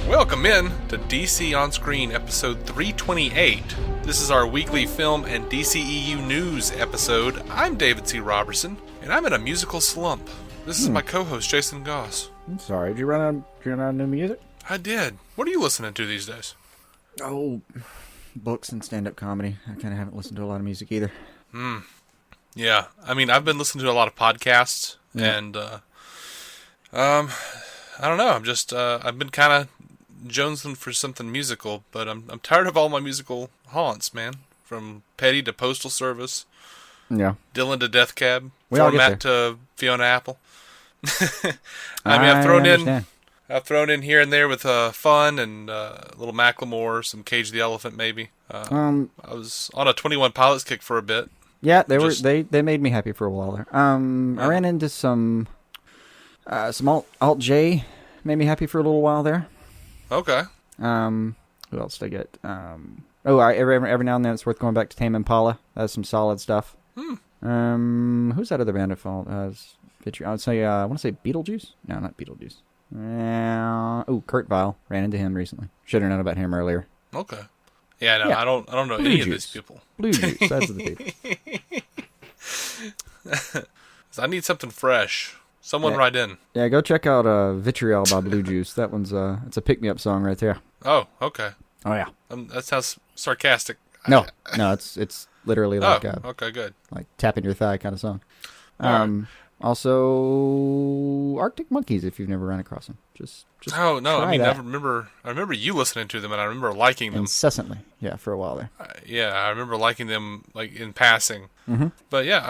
Welcome in to DC On Screen episode 328. This is our weekly film and DCEU news episode. I'm David C. Robertson, and I'm in a musical slump. This is my co-host, Jason Goss. I'm sorry, did you run out of new music? I did. What are you listening to these days? Oh, books and stand-up comedy. I kind of haven't listened to a lot of music either. Yeah, I mean, I've been listening to a lot of podcasts, and, I don't know, I'm just, I've been kind of jonesing for something musical, but I'm tired of all my musical haunts, man. From Petty to Postal Service. Yeah. Dylan to Death Cab. We all get Format to Fiona Apple. I mean, I've thrown in here and there with fun and a little Macklemore, some Cage the Elephant, maybe. I was on a 21 Pilots kick for a bit. Yeah, they made me happy for a while there. I ran into some Alt J, made me happy for a little while there. Okay. Who else did I get? Every now and then it's worth going back to Tame Impala. That's some solid stuff. Who's that other band I follow? I would say I want to say Beetlejuice. No, not Beetlejuice. Kurt Vile. Ran into him recently. Should have known about him earlier. Okay. Yeah, no, yeah. I don't know Blue any Juice. of these people. Blue Juice. That's the people. I need something fresh. Someone write in. Yeah, go check out Vitriol by Blue Juice. That one's it's a pick-me-up song right there. Oh, okay. Oh, yeah. That sounds sarcastic. No, it's literally like okay, good. Like tapping your thigh kind of song. Right. Also, Arctic Monkeys, if you've never run across them. Just oh, no, I mean, that. I remember you listening to them, and I remember liking them. Incessantly, yeah, for a while there. Yeah, I remember liking them, like, in passing. Mm-hmm. But, yeah,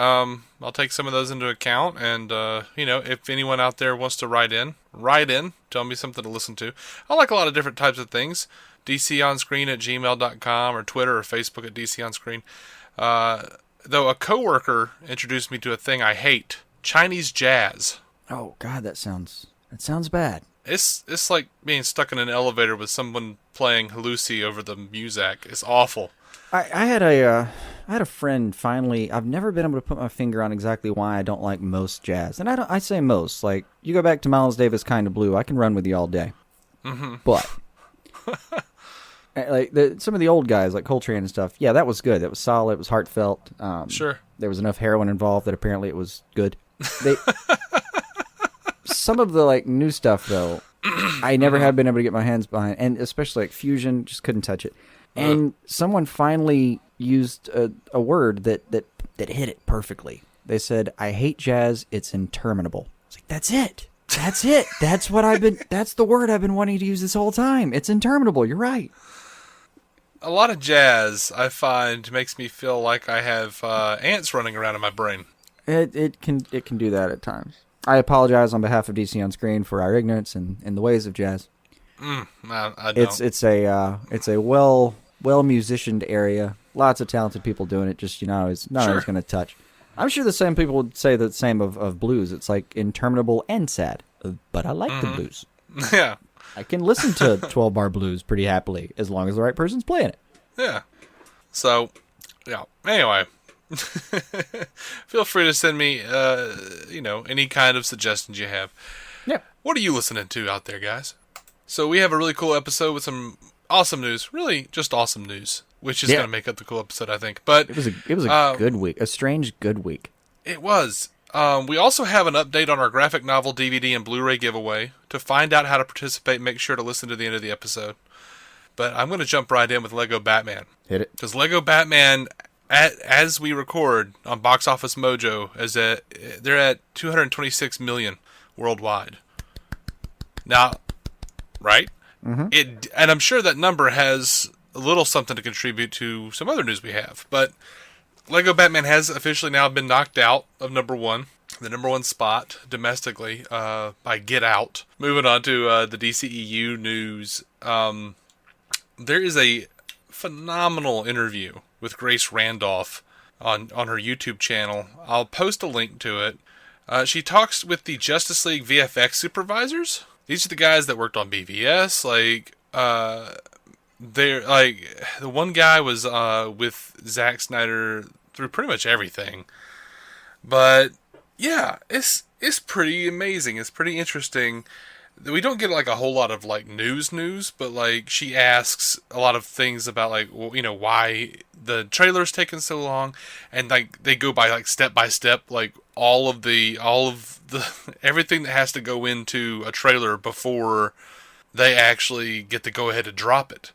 I'll take some of those into account, and, if anyone out there wants to write in, tell me something to listen to. I like a lot of different types of things. DCOnscreen@gmail.com, or Twitter or Facebook at DCOnscreen. Though a coworker introduced me to a thing I hate, Chinese jazz. Oh, God, that sounds bad. It's like being stuck in an elevator with someone playing Halusi over the music. It's awful. I had a friend finally. I've never been able to put my finger on exactly why I don't like most jazz, and I say most. Like, you go back to Miles Davis, Kind of Blue. I can run with you all day. Mm-hmm. But like some of the old guys, like Coltrane and stuff. Yeah, that was good. That was solid. It was heartfelt. Sure. There was enough heroin involved that apparently it was good. Some of the like new stuff though, I never have been able to get my hands behind, and especially like fusion, just couldn't touch it. And someone finally used a word that hit it perfectly. They said, "I hate jazz. It's interminable." It's like, that's it. That's it. That's the word I've been wanting to use this whole time. It's interminable. You're right. A lot of jazz, I find, makes me feel like I have ants running around in my brain. It can do that at times. I apologize on behalf of DC On Screen for our ignorance in the ways of jazz. I don't. It's a well musicianed area. Lots of talented people doing it. Just it's not always going to touch. I'm sure the same people would say the same of blues. It's like interminable and sad, but I like the blues. Yeah. I can listen to 12-bar blues pretty happily as long as the right person's playing it. Yeah. So, yeah. Anyway, feel free to send me, any kind of suggestions you have. Yeah. What are you listening to out there, guys? So we have a really cool episode with some awesome news. Really, just awesome news, which is going to make up the cool episode, I think. But it was a good week, a strange good week. It was. We also have an update on our graphic novel DVD and Blu-ray giveaway. To find out how to participate, make sure to listen to the end of the episode. But I'm going to jump right in with Lego Batman. Hit it. Because Lego Batman, as we record on Box Office Mojo, they're at 226 million worldwide. Now, right? Mm-hmm. And I'm sure that number has a little something to contribute to some other news we have. But Lego Batman has officially now been knocked out of the number one spot domestically by Get Out. Moving on to the DCEU news. There is a phenomenal interview with Grace Randolph on her YouTube channel. I'll post a link to it. She talks with the Justice League VFX supervisors. These are the guys that worked on BVS. They're like, the one guy was with Zack Snyder through pretty much everything. But yeah, it's pretty amazing. It's pretty interesting. we don't get like a whole lot of like news, but like she asks a lot of things about like, well, you know, why the trailer's taking so long, and like they go by like step by step, like all of the everything that has to go into a trailer before they actually get to go ahead and drop it.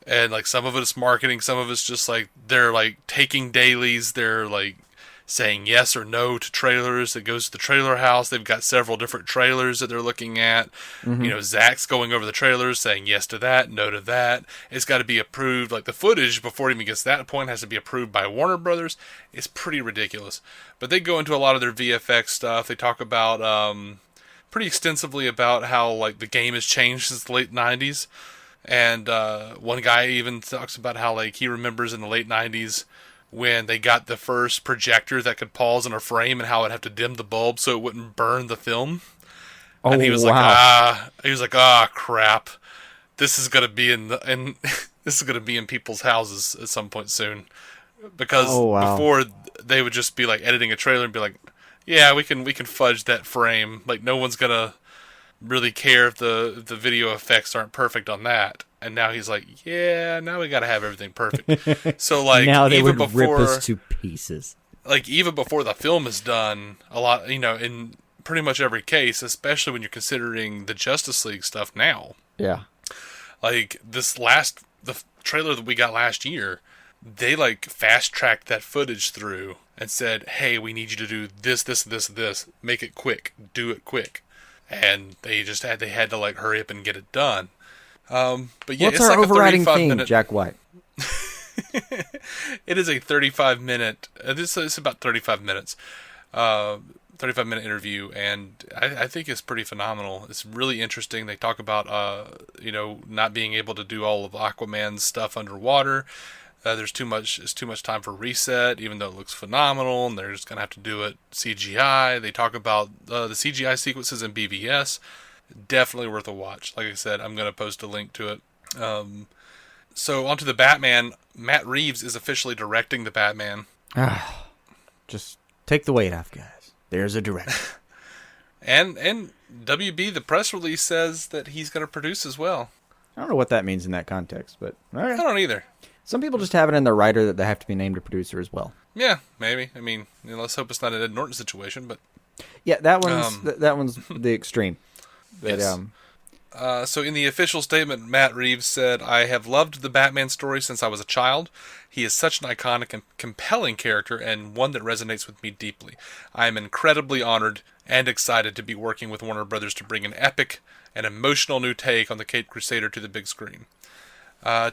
And like some of it's marketing, some of it's just like they're like taking dailies, they're like saying yes or no to trailers. It goes to the trailer house. They've got several different trailers that they're looking at. Mm-hmm. You know, Zach's going over the trailers, saying yes to that, no to that. It's got to be approved. Like the footage, before it even gets to that point, has to be approved by Warner Brothers. It's pretty ridiculous. But they go into a lot of their VFX stuff. They talk about pretty extensively about how like the game has changed since the late 90s. And one guy even talks about how like he remembers in the late 90s when they got the first projector that could pause in a frame and how it'd have to dim the bulb so it wouldn't burn the film. Oh, And he was like, crap. This is gonna be this is gonna be in people's houses at some point soon. Because before they would just be like editing a trailer and be like, yeah, we can fudge that frame. Like no one's gonna really care if the video effects aren't perfect on that. And now he's like, yeah, now we gotta have everything perfect. So like now they even would before, rip us to pieces. like even before the film is done, a lot, you know, in pretty much every case, especially when you're considering the Justice League stuff now. Yeah. Like the trailer that we got last year, they like fast tracked that footage through and said, hey, we need you to do this, this, this, this. Make it quick. Do it quick. And they had to like hurry up and get it done. But yeah, What's it's our like overriding a 35 theme, minute. Jack White? It is a 35 minute. It's about 35 minutes. 35-minute interview, and I think it's pretty phenomenal. It's really interesting. They talk about you know, not being able to do all of Aquaman's stuff underwater. It's too much time for reset, even though it looks phenomenal, and they're just gonna have to do it CGI. They talk about the CGI sequences in BVS. Definitely worth a watch. Like I said, I'm gonna post a link to it. So onto the Batman. Matt Reeves is officially directing the Batman. Just take the weight off, guys. There's a director. And WB, the press release says that he's going to produce as well. I don't know what that means in that context, but all right. I don't either. Some people just have it in their writer that they have to be named a producer as well. Yeah, maybe. I mean, you know, let's hope it's not an Ed Norton situation, but... Yeah, that one's the extreme. But, yes. So in the official statement, Matt Reeves said, I have loved the Batman story since I was a child. He is such an iconic and compelling character, and one that resonates with me deeply. I am incredibly honored and excited to be working with Warner Brothers to bring an epic and emotional new take on the Caped Crusader to the big screen.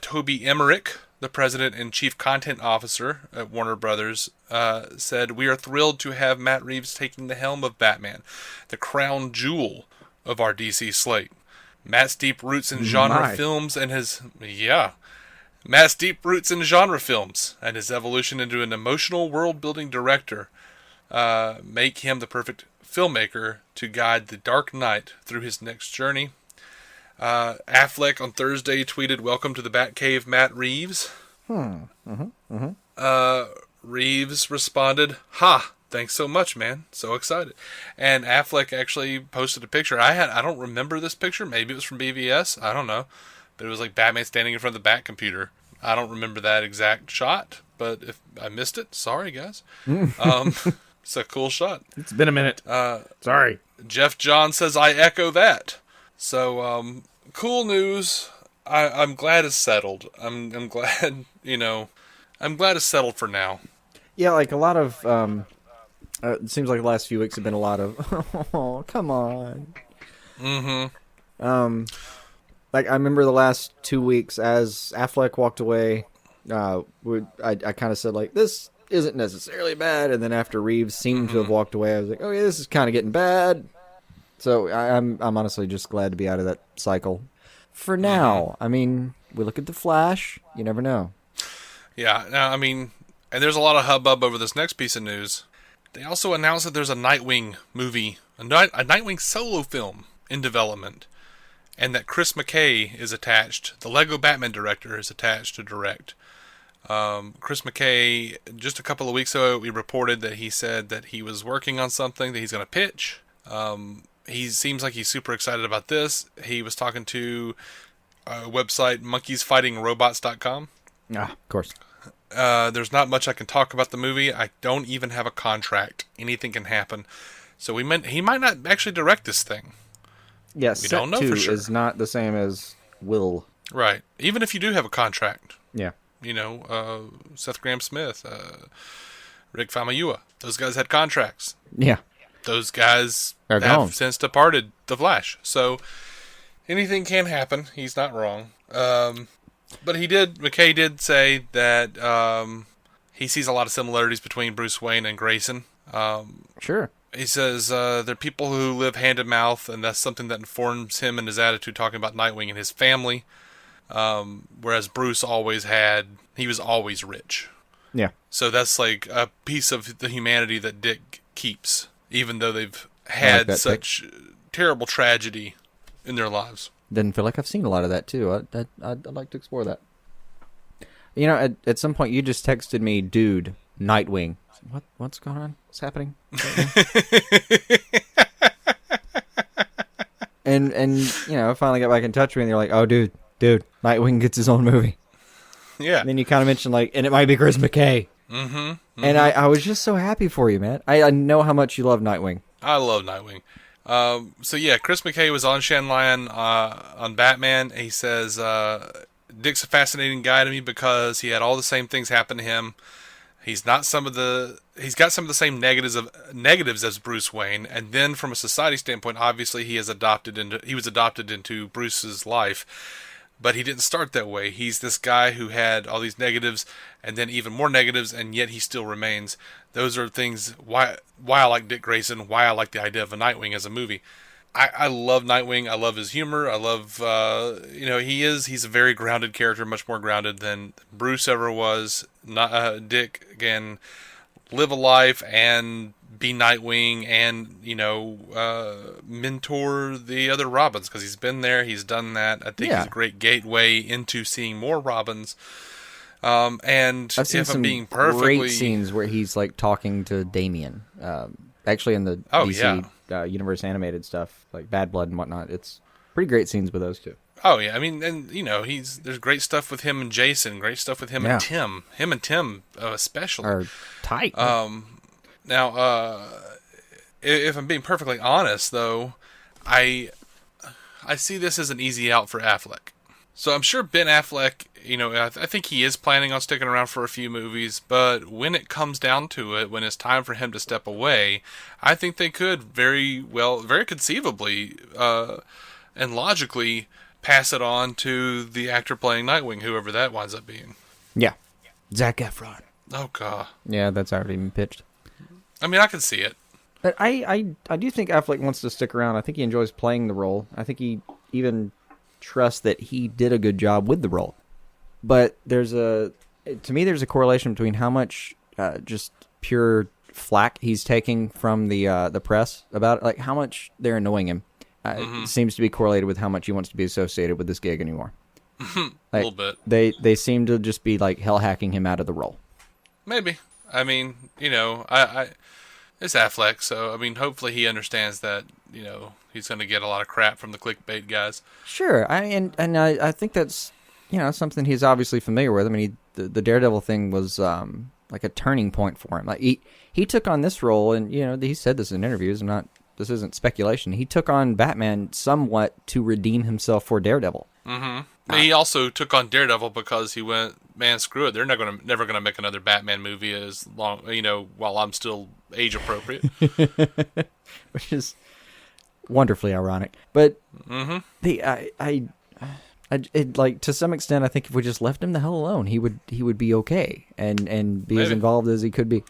Toby Emmerich, the president and chief content officer at Warner Brothers, said, we are thrilled to have Matt Reeves taking the helm of Batman, the crown jewel of our DC slate. Matt's deep roots in genre films and his evolution into an emotional world-building director make him the perfect filmmaker to guide the Dark Knight through his next journey. Affleck on Thursday tweeted, welcome to the Batcave, Matt Reeves. Reeves responded, ha! Thanks so much, man. So excited. And Affleck actually posted a picture. I don't remember this picture. Maybe it was from BVS. I don't know. But it was like Batman standing in front of the Bat computer. I don't remember that exact shot, but if I missed it, sorry, guys. It's a cool shot. It's been a minute. Sorry. Jeff John says, I echo that. So, cool news. I'm glad it's settled. I'm glad, you know, I'm glad it's settled for now. Yeah, like a lot of... it seems like the last few weeks have been a lot of, oh, come on. Mm-hmm. Like I remember the last 2 weeks as Affleck walked away, I kind of said like, this isn't necessarily bad. And then after Reeves seemed to have walked away, I was like, oh yeah, this is kind of getting bad. So I'm honestly just glad to be out of that cycle for now. I mean, we look at the Flash, you never know. Yeah. Now, I mean, and there's a lot of hubbub over this next piece of news. They also announced that there's a Nightwing movie, a Nightwing solo film in development, and that Chris McKay is attached. The Lego Batman director is attached to direct. Chris McKay, just a couple of weeks ago, we reported that he said that he was working on something that he's going to pitch. he seems like he's super excited about this. He was talking to a website, monkeysfightingrobots.com. Ah, of course. There's not much I can talk about the movie. I don't even have a contract. Anything can happen. So he might not actually direct this thing. Yes, we don't know for sure. Is not the same as will. Right. Even if you do have a contract. Yeah. Seth Graham-Smith, Rick Famuyiwa. Those guys had contracts. Yeah. Those guys have gone. Since departed The Flash. So anything can happen. He's not wrong. But McKay did say that he sees a lot of similarities between Bruce Wayne and Grayson. Sure. He says they're people who live hand to mouth, and that's something that informs him and his attitude talking about Nightwing and his family. Whereas Bruce he was always rich. Yeah. So that's like a piece of the humanity that Dick keeps, even though they've had such terrible tragedy in their lives. Didn't feel like I've seen a lot of that too. I'd like to explore that. At some point you just texted me, dude, Nightwing. What's going on? What's happening? and I finally got back in touch with me, and they're like, oh, dude, Nightwing gets his own movie. Yeah. And then you kind of mentioned, and it might be Chris McKay. Mm-hmm. Mm-hmm. And I was just so happy for you, man. I know how much you love Nightwing. I love Nightwing. Chris McKay was on Shanlion on Batman. He says, Dick's a fascinating guy to me because he had all the same things happen to him. He's got some of the same negatives as Bruce Wayne, and then from a society standpoint, obviously he was adopted into Bruce's life, but he didn't start that way. He's this guy who had all these negatives, and then even more negatives, and yet he still remains. Those are things why I like Dick Grayson, why I like the idea of a Nightwing as a movie. I love Nightwing. I love his humor. I love, he's a very grounded character, much more grounded than Bruce ever was. Dick can live a life and be Nightwing and, mentor the other Robins because he's been there. He's done that. I think he's a great gateway into seeing more Robins. And I've seen some great scenes where he's talking to Damian. Actually, in the DC Universe animated stuff, like Bad Blood and whatnot, it's pretty great scenes with those two. Oh yeah, I mean, and there's great stuff with him and Jason, great stuff with him and Tim. Him and Tim, especially, are tight. Now, if I'm being perfectly honest, though, I see this as an easy out for Affleck. So I'm sure Ben Affleck, I think he is planning on sticking around for a few movies, but when it comes down to it, when it's time for him to step away, I think they could very conceivably and logically pass it on to the actor playing Nightwing, whoever that winds up being. Yeah. Zac Efron. Oh, God. Yeah, that's already been pitched. I mean, I can see it. But I do think Affleck wants to stick around. I think he enjoys playing the role. I think he even trusts that he did a good job with the role. But to me, there's a correlation between how much just pure flack he's taking from the press about it, like how much they're annoying him. It seems to be correlated with how much he wants to be associated with this gig anymore. A little bit. They seem to just be hell hacking him out of the role. Maybe. I mean, it's Affleck, so I mean, hopefully he understands that he's going to get a lot of crap from the clickbait guys. Sure, I think that's something he's obviously familiar with. I mean, the Daredevil thing was like a turning point for him. Like he took on this role, and he said this in interviews. This isn't speculation. He took on Batman somewhat to redeem himself for Daredevil. Mm-hmm. He also took on Daredevil because he went, man, screw it. They're never gonna make another Batman movie as long, while I'm still age appropriate. Which is wonderfully ironic. But to some extent, I think if we just left him the hell alone, he would be okay and be as involved as he could be.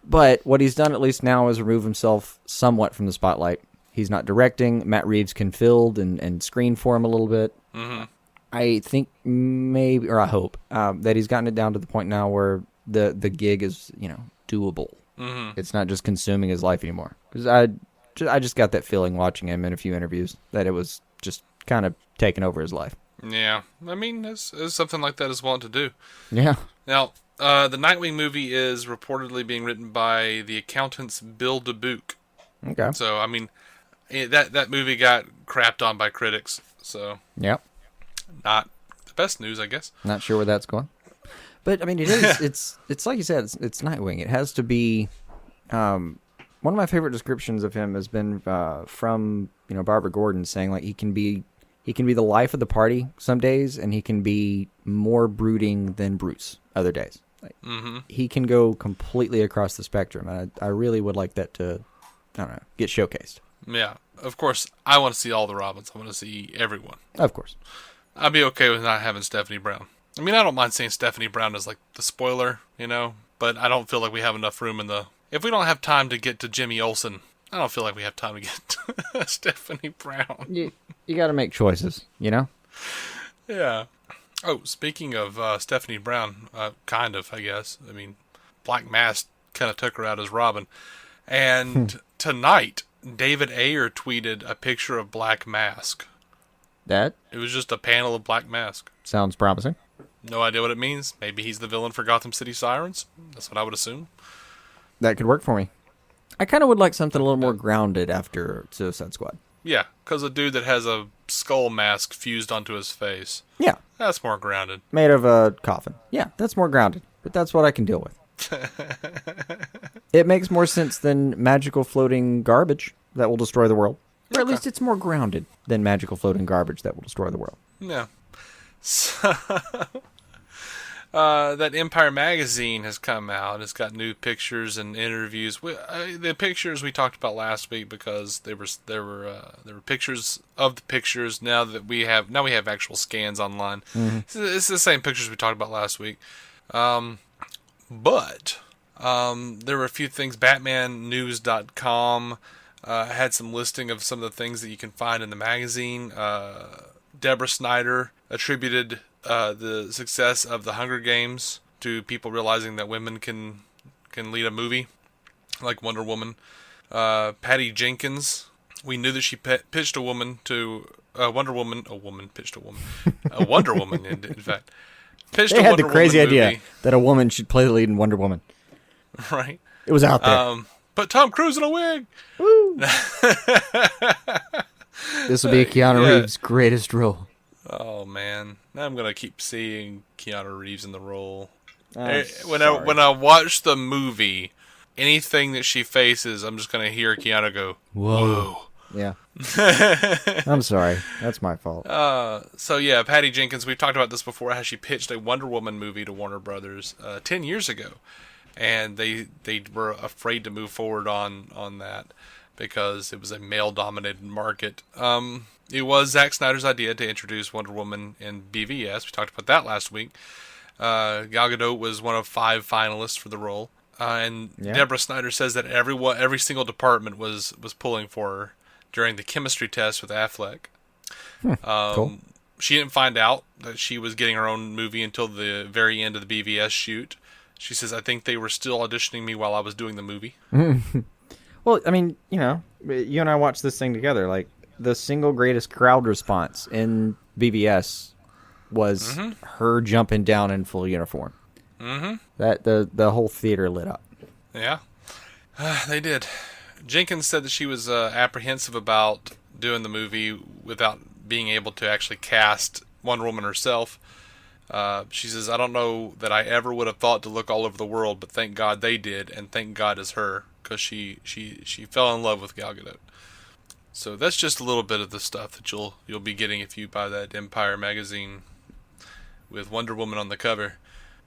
But what he's done at least now is remove himself somewhat from the spotlight. He's not directing. Matt Reeves can fill and screen for him a little bit. Mm-hmm. I think maybe, or I hope, that he's gotten it down to the point now where the gig is, doable. Mm-hmm. It's not just consuming his life anymore. Because I just got that feeling watching him in a few interviews that it was just kind of taking over his life. Yeah. I mean, it's something like that is wanting to do. Yeah. Now, the Nightwing movie is reportedly being written by the accountants Bill Dubuque. Okay. So, I mean, that movie got crapped on by critics, so Yep. not the best news, I guess. Not sure where that's going. But, I mean, it is. It's like you said, it's Nightwing. It has to be... one of my favorite descriptions of him has been from, Barbara Gordon, saying, like, he can be the life of the party some days, and he can be more brooding than Bruce other days. Like, he can go completely across the spectrum, and I really would like that to, I don't know, get showcased. Yeah, of course, I want to see all the Robins. I want to see everyone. Of course. I'd be okay with not having Stephanie Brown. I mean, I don't mind saying Stephanie Brown as, like, the spoiler, but I don't feel like we have enough room in the... If we don't have time to get to Jimmy Olsen, I don't feel like we have time to get to Stephanie Brown. You got to make choices, Yeah. Oh, speaking of Stephanie Brown, kind of, I guess. I mean, Black Mask kind of took her out as Robin. And tonight, David Ayer tweeted a picture of Black Mask. That It was just a panel of Black Mask. sounds promising. No idea what it means. Maybe he's the villain for Gotham City Sirens. That's what I would assume. That could work for me. I kind of would like something a little more grounded after Suicide Squad. Yeah, because a dude that has a skull mask fused onto his face. Yeah. That's more grounded. Made of a coffin. Yeah, that's more grounded. But that's what I can deal with. It makes more sense than magical floating garbage that will destroy the world. Or at least it's more grounded than magical floating garbage that will destroy the world. Yeah. So, that Empire magazine has come out. It's got new pictures and interviews. The pictures we talked about last week because there were pictures of the pictures. Now we have actual scans online. It's the same pictures we talked about last week. But there were a few things. BatmanNews.com had some listing of some of the things that you can find in the magazine. Deborah Snyder attributed the success of the Hunger Games to people realizing that women can lead a movie, like Wonder Woman. Patty Jenkins, we knew that she pitched a woman to Wonder Woman. A woman pitched a woman. A Wonder Woman, in fact. Pitched They a had Wonder the crazy Woman idea movie. that a woman should play the lead in Wonder Woman. Right. It was out there. Put Tom Cruise in a wig. Woo! This will be Keanu Yeah. Reeves' greatest role. Oh man, now I'm gonna keep seeing Keanu Reeves in the role. I'm When sorry. I watch the movie, anything that she faces, I'm just gonna hear Keanu go, "Whoa." Yeah. I'm sorry. That's my fault. So yeah, Patty Jenkins. We've talked about this before. How she pitched a Wonder Woman movie to Warner Brothers 10 years ago, and they were afraid to move forward on that because it was a male-dominated market. It was Zack Snyder's idea to introduce Wonder Woman in BVS. We talked about that last week. Gal Gadot was one of 5 finalists for the role, and Yeah. Deborah Snyder says that every single department was pulling for her during the chemistry test with Affleck. Cool. She didn't find out that she was getting her own movie until the very end of the BVS shoot. She says, "I think they were still auditioning me while I was doing the movie." Well, I mean, you and I watched this thing together. Like, the single greatest crowd response in BVS was her jumping down in full uniform. Mm-hmm. That the whole theater lit up. Yeah, they did. Jenkins said that she was apprehensive about doing the movie without being able to actually cast Wonder Woman herself. She says, "I don't know that I ever would have thought to look all over the world, but thank God they did, and thank God it's her, because she fell in love with Gal Gadot." So that's just a little bit of the stuff that you'll be getting if you buy that Empire magazine with Wonder Woman on the cover.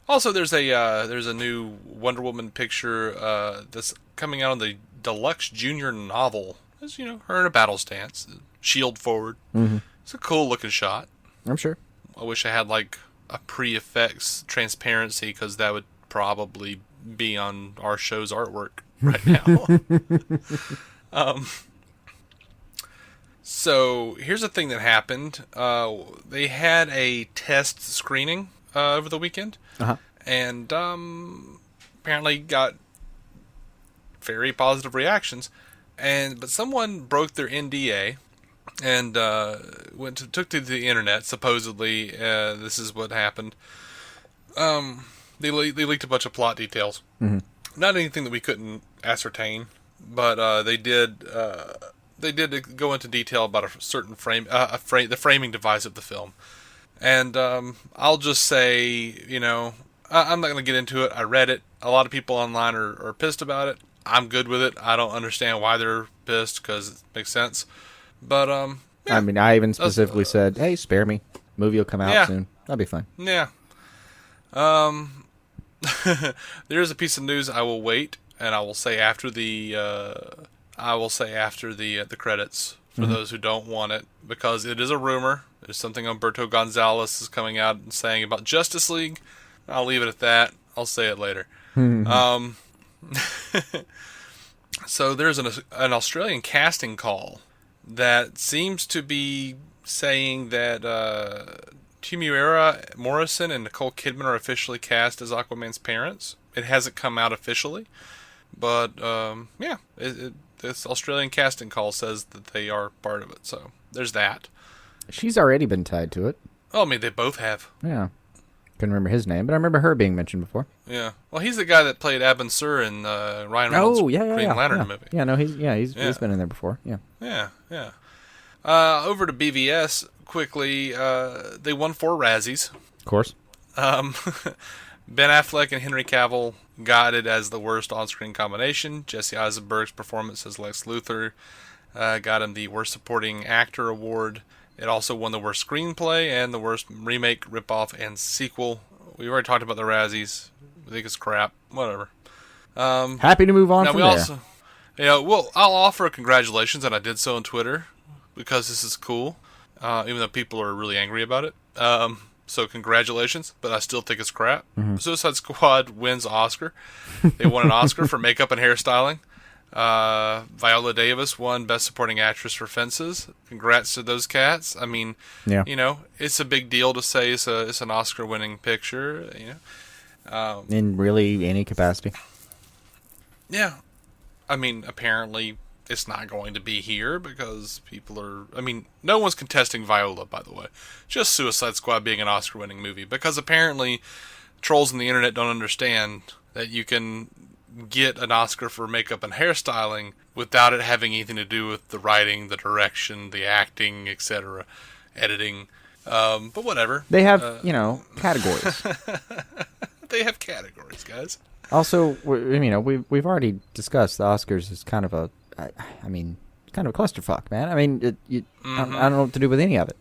Also, there's a new Wonder Woman picture that's coming out on the Deluxe Junior novel. It's, her in a battle stance, shield forward. Mm-hmm. It's a cool looking shot. I'm sure. I wish I had like a pre-effects transparency, because that would probably be on our show's artwork right now. So here's a thing that happened. They had a test screening over the weekend, and apparently got very positive reactions. But someone broke their NDA and took to the internet. Supposedly, this is what happened. They leaked a bunch of plot details. Mm-hmm. Not anything that we couldn't ascertain, but they did. they did go into detail about a certain the framing device of the film. And I'll just say, I'm not going to get into it. I read it. A lot of people online are pissed about it. I'm good with it. I don't understand why they're pissed, because it makes sense. But, yeah. I mean, I even specifically said, hey, spare me. Movie will come out soon. That'll be fine. Yeah. There's a piece of news I will wait, and I will say after the credits for those who don't want it, because it is a rumor. There's something Humberto Gonzalez is coming out and saying about Justice League. I'll leave it at that. I'll say it later. So there's an Australian casting call that seems to be saying that Temuera, Morrison, and Nicole Kidman are officially cast as Aquaman's parents. It hasn't come out officially, but this Australian casting call says that they are part of it. So there's that. She's already been tied to it. Oh, I mean, they both have. Yeah. Couldn't remember his name, but I remember her being mentioned before. Yeah. Well, he's the guy that played Abin Sur in Ryan Reynolds' Green Lantern movie. Yeah, no, he's been in there before. Yeah. Yeah. Over to BVS quickly. They won 4 Razzies. Of course. Ben Affleck and Henry Cavill got it as the worst on-screen combination. Jesse Eisenberg's performance as Lex Luthor got him the worst supporting actor award. It also won the worst screenplay and the worst remake, ripoff, and sequel. We already talked about the Razzies. I think it's crap. Whatever. Happy to move on from there. I'll offer congratulations, and I did so on Twitter because this is cool, even though people are really angry about it. So congratulations, but I still think it's crap. Suicide Squad wins Oscar. They won an Oscar for makeup and hairstyling. Viola Davis won Best Supporting Actress for Fences. Congrats to those cats. I mean, it's a big deal to say it's an Oscar-winning picture. In really any capacity. Yeah, I mean, apparently it's not going to be here because people are. I mean, no one's contesting Viola, by the way. Just Suicide Squad being an Oscar-winning movie, because apparently trolls on the internet don't understand that you can get an Oscar for makeup and hairstyling without it having anything to do with the writing, the direction, the acting, etc., editing. But whatever. They have, categories. They have categories, guys. Also, we've already discussed the Oscars as kind of a clusterfuck, man. I mean, I don't know what to do with any of it.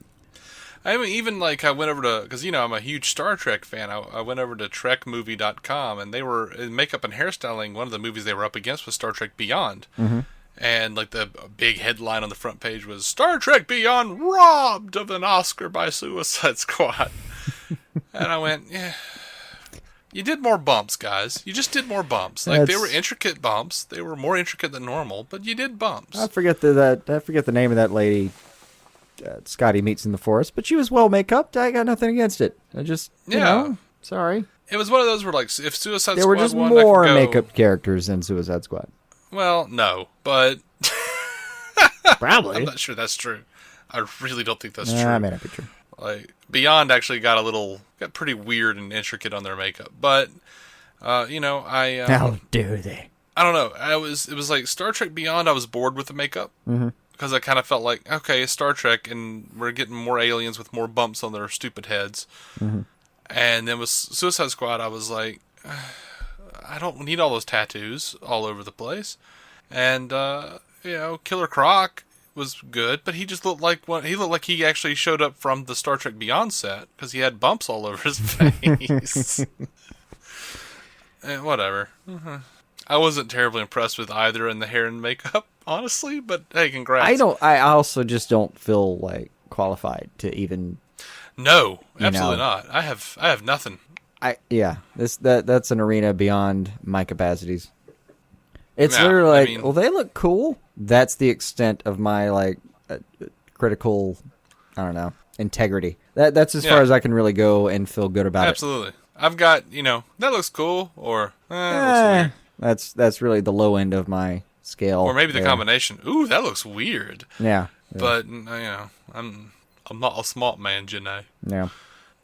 I mean, even I went over to, because, I'm a huge Star Trek fan. I went over to trekmovie.com, and they were, in makeup and hairstyling, one of the movies they were up against was Star Trek Beyond. And, the big headline on the front page was, Star Trek Beyond robbed of an Oscar by Suicide Squad. And I went, yeah, you did more bumps, guys. You just did more bumps. They were intricate bumps. They were more intricate than normal, but you did bumps. I forget the name of that lady Scotty meets in the forest, but she was well make-upped. I got nothing against it. I just, sorry. It was one of those where, if Suicide Squad there were just won, more makeup characters than Suicide Squad. Well, no, but probably. I'm not sure that's true. I really don't think that's true. That may not be true. Beyond actually got pretty weird and intricate on their makeup, but how dare they? I don't know. It was like Star Trek Beyond. I was bored with the makeup. Because I kind of felt like, okay, it's Star Trek, and we're getting more aliens with more bumps on their stupid heads. And then with Suicide Squad, I was like, I don't need all those tattoos all over the place. And Killer Croc was good, but he just looked like he actually showed up from the Star Trek Beyond set because he had bumps all over his face. And whatever. I wasn't terribly impressed with either in the hair and makeup, honestly, but hey, congrats. I also just don't feel qualified to even. No, absolutely not. I have nothing. That's an arena beyond my capacities. It's literally well, they look cool. That's the extent of my critical, I don't know, integrity. That's as far as I can really go and feel good about it. Absolutely. I've got, that looks cool, or looks weird. That's really the low end of my scale. Or maybe the combination. Ooh, that looks weird. Yeah. But I'm not a smart man, Janae. Yeah.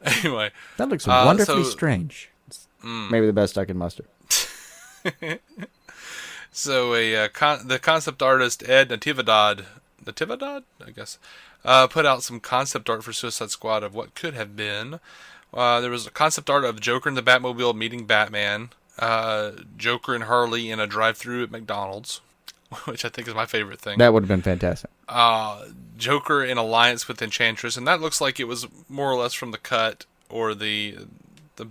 Anyway, that looks wonderfully strange. It's maybe the best I can muster. So the concept artist Ed Natividad Natividad, I guess, put out some concept art for Suicide Squad of what could have been. There was a concept art of Joker in the Batmobile meeting Batman, Joker and Harley in a drive-thru at McDonald's, which I think is my favorite thing. That would have been fantastic. Joker in alliance with Enchantress, and that looks like it was more or less from the cut or the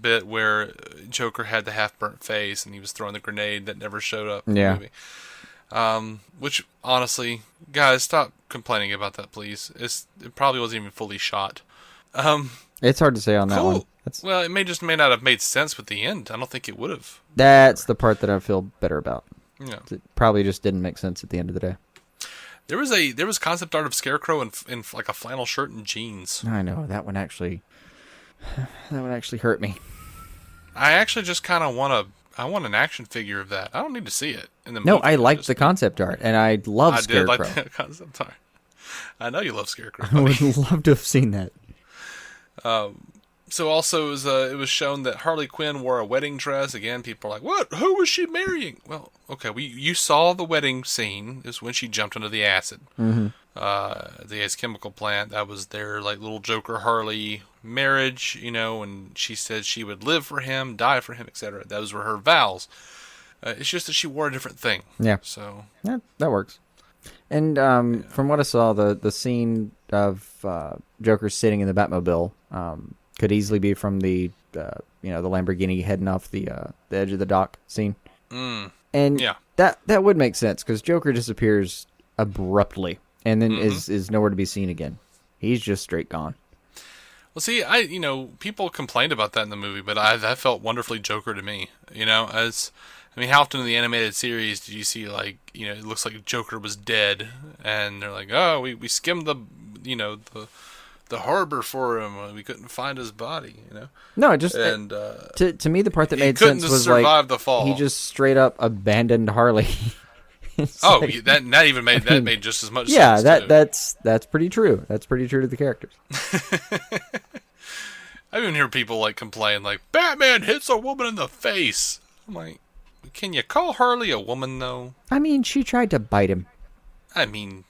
bit where Joker had the half-burnt face and he was throwing the grenade that never showed up in the movie. Which, honestly, guys, stop complaining about that, please. It probably wasn't even fully shot. It's hard to say on that one. Well, it may not have made sense with the end. I don't think it would have. That's the part that I feel better about. Yeah. It probably just didn't make sense at the end of the day. There was concept art of Scarecrow in like a flannel shirt and jeans. I know that one actually hurt me. I actually just kind of want an action figure of that. I don't need to see it in the movie. No, I liked the concept art, and I love Scarecrow. I did like the concept art. I know you love Scarecrow. I would love to have seen that. So also it was shown that Harley Quinn wore a wedding dress. Again, people are like, "What? Who was she marrying?" Well, okay, you saw the wedding scene. Is when she jumped into the acid. Mm-hmm. The Ace Chemical plant. That was their like little Joker Harley marriage, and she said she would live for him, die for him, etc. Those were her vows. It's just that she wore a different thing. Yeah. So yeah, that works. And from what I saw, the scene of Joker sitting in the Batmobile could easily be from the Lamborghini heading off the edge of the dock scene. And yeah, that would make sense because Joker disappears abruptly and then is nowhere to be seen again. He's just straight gone. Well, see, people complained about that in the movie, but that felt wonderfully Joker to me. How often in the animated series did you see, like, it looks like Joker was dead, and they're like, oh, we skimmed the harbor for him, we couldn't find his body, No, it just to me the part that made sense was like the fall. He just straight up abandoned Harley. That even made just as much sense. Yeah, that's pretty true. That's pretty true to the characters. I even hear people like complain like Batman hits a woman in the face. I'm like, can you call Harley a woman though? I mean, she tried to bite him. I mean,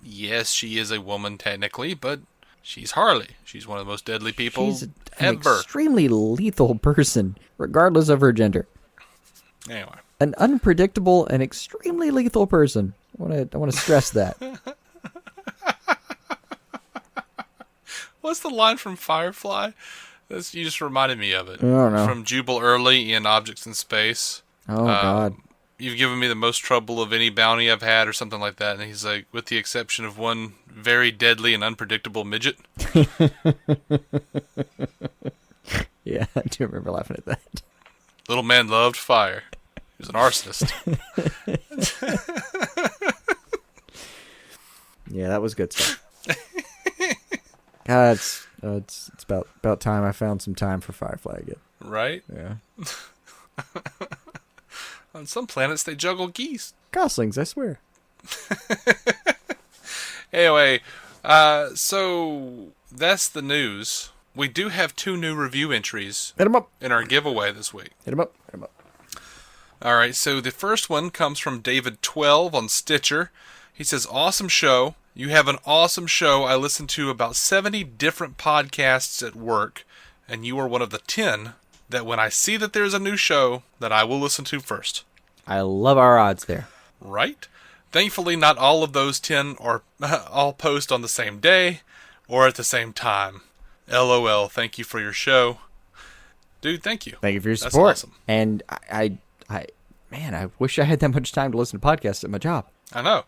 yes, she is a woman technically, but she's Harley. She's one of the most deadly people She's an ever. Extremely lethal person, regardless of her gender. Anyway. An unpredictable and extremely lethal person. I want to stress that. What's the line from Firefly? You just reminded me of it. I don't know. From Jubal Early in Objects in Space. Oh, God. You've given me the most trouble of any bounty I've had, or something like that. And he's like, with the exception of one very deadly and unpredictable midget. Yeah, I do remember laughing at that. Little man loved fire. He was an arsonist. Yeah, that was good stuff. God, it's about time I found some time for Firefly again. Right? Yeah. On some planets, they juggle geese. Goslings, I swear. Anyway, so that's the news. We do have 2 new review entries Hit 'em up. in our giveaway this week. Hit 'em up. Hit 'em up. All right, so the first one comes from David12 on Stitcher. He says, awesome show. You have an awesome show. I listen to about 70 different podcasts at work, and you are one of the 10 that when I see that there's a new show that I will listen to first. I love our odds there. Right? Thankfully, not all of those 10 are all post on the same day or at the same time. LOL, thank you for your show. Dude, thank you. Thank you for your That's support. awesome. And I wish I had that much time to listen to podcasts at my job. I know.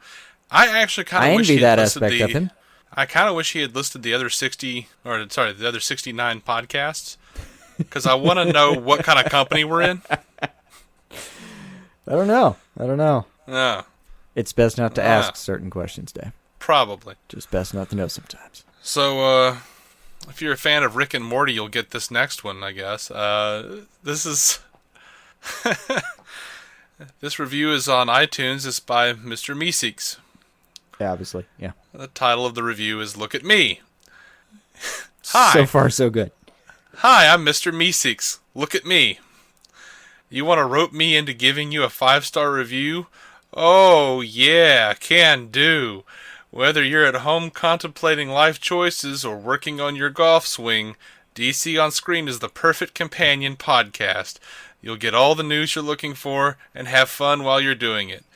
I actually kind of wish envy he had that listed aspect of him. I kind of wish he had listed the other the other 69 podcasts, because I want to know what kind of company we're in. I don't know. Yeah, It's best not to ask certain questions, Dave. probably. Just best not to know sometimes. So, if you're a fan of Rick and Morty, you'll get this next one, I guess. This is... This review is on iTunes. It's by Mr. Meeseeks. Yeah, obviously. Yeah. The title of the review is Look at Me. Hi. So far, so good. Hi, I'm Mr. Meeseeks. Look at me. You want to rope me into giving you a 5-star review? Oh, yeah, can do. Whether you're at home contemplating life choices or working on your golf swing, DC on Screen is the perfect companion podcast. You'll get all the news you're looking for and have fun while you're doing it.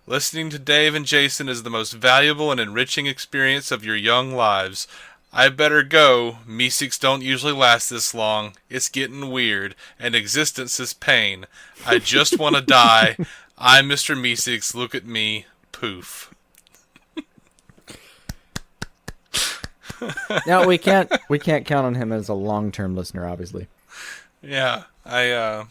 Listening to Dave and Jason is the most valuable and enriching experience of your young lives. I better go. Meeseeks don't usually last this long. It's getting weird, and existence is pain. I just want to die. I'm Mr. Meeseeks. Look at me. Poof. No, we can't count on him as a long-term listener, obviously. Yeah, I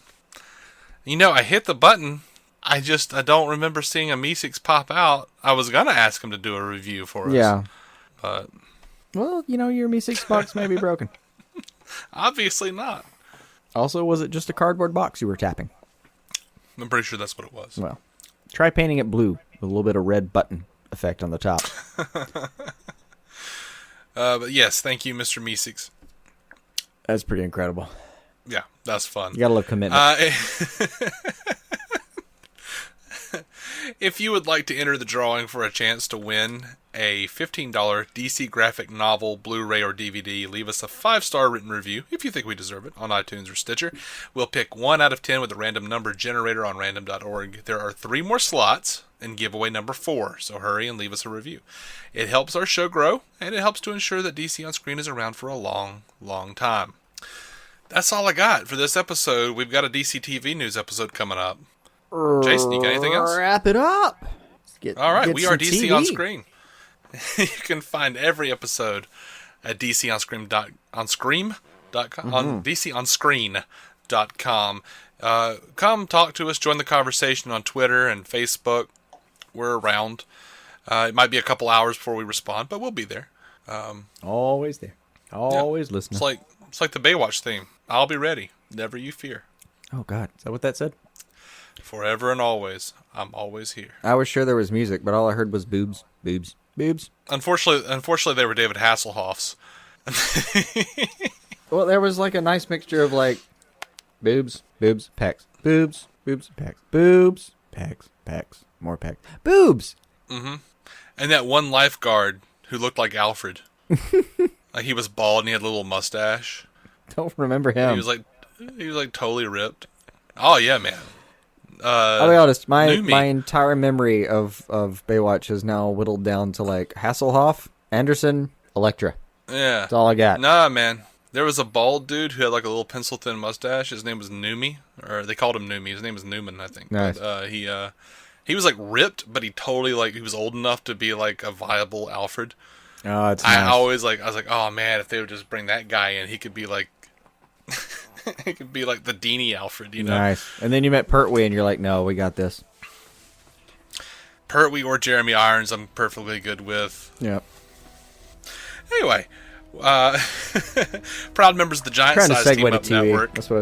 hit the button. I don't remember seeing a Meeseeks pop out. I was gonna ask him to do a review for us. Yeah. But well, your Me6 box may be broken. Obviously not. Also, was it just a cardboard box you were tapping? I'm pretty sure that's what it was. Well, try painting it blue with a little bit of red button effect on the top. But yes, thank you, Mr. Meeseeks. That's pretty incredible. Yeah, that's fun. You gotta love commitment. If you would like to enter the drawing for a chance to win a $15 DC graphic novel, Blu-ray, or DVD, leave us a 5-star written review, if you think we deserve it, on iTunes or Stitcher. We'll pick 1 out of 10 with a random number generator on random.org. There are 3 more slots in giveaway number 4, so hurry and leave us a review. It helps our show grow, and it helps to ensure that DC on Screen is around for a long, long time. That's all I got for this episode. We've got a DC TV news episode coming up. Jason, you got anything else? Wrap it up. All right, we are DC TV. on Screen. You can find every episode at DCOnScreen.com, on DCOnScreen.com. Come talk to us, join the conversation on Twitter and Facebook. We're around. It might be a couple hours before we respond, but we'll be there. Always there. Always listening. It's like the Baywatch theme. I'll be ready. Never you fear. Oh, God. Is that what that said? Forever and always. I'm always here. I was sure there was music, but all I heard was boobs, boobs, boobs. Unfortunately, they were David Hasselhoff's. Well, there was like a nice mixture of like boobs, boobs, pecs, boobs, boobs, pecs, boobs, pecs, pecs, more pecs, boobs. Mm-hmm. And that one lifeguard who looked like Alfred. Like he was bald and he had a little mustache. Don't remember him. He was like totally ripped. Oh yeah, man. I'll be honest, my entire memory of Baywatch is now whittled down to like Hasselhoff, Anderson, Elektra. Yeah. That's all I got. Nah, man. There was a bald dude who had like a little pencil-thin mustache. His name was Noomi, or they called him Noomi. His name was Newman, I think. Nice. But, he was like ripped, but he totally he was old enough to be like a viable Alfred. Oh, it's nice. I was like, oh man, if they would just bring that guy in, he could be like, he could be like the Deanie Alfred, you know? Nice. And then you met Pertwee, and you're like, no, we got this. Pertwee or Jeremy Irons, I'm perfectly good with. Yep. Anyway, proud members of the Giant Size Team Up Network. That's what I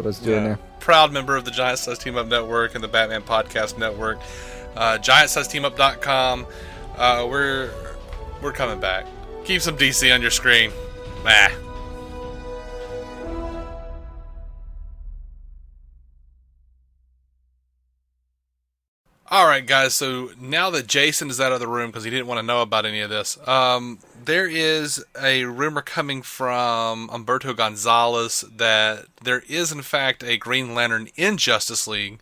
was doing there. Proud member of the Giant Size Team Up Network and the Batman Podcast Network. GiantSizeTeamUp.com. We're coming back. Keep some DC on your screen. Bah. Alright guys, so now that Jason is out of the room because he didn't want to know about any of this, there is a rumor coming from Humberto Gonzalez that there is in fact a Green Lantern in Justice League.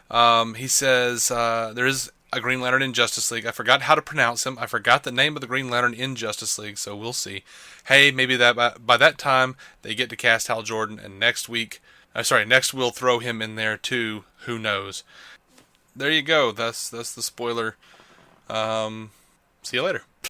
He says there is a Green Lantern in Justice League. I forgot how to pronounce him. I forgot the name of the Green Lantern in Justice League, so we'll see. Hey, maybe that by that time they get to cast Hal Jordan, and next we'll throw him in there too. Who knows? There you go. That's the spoiler. See you later.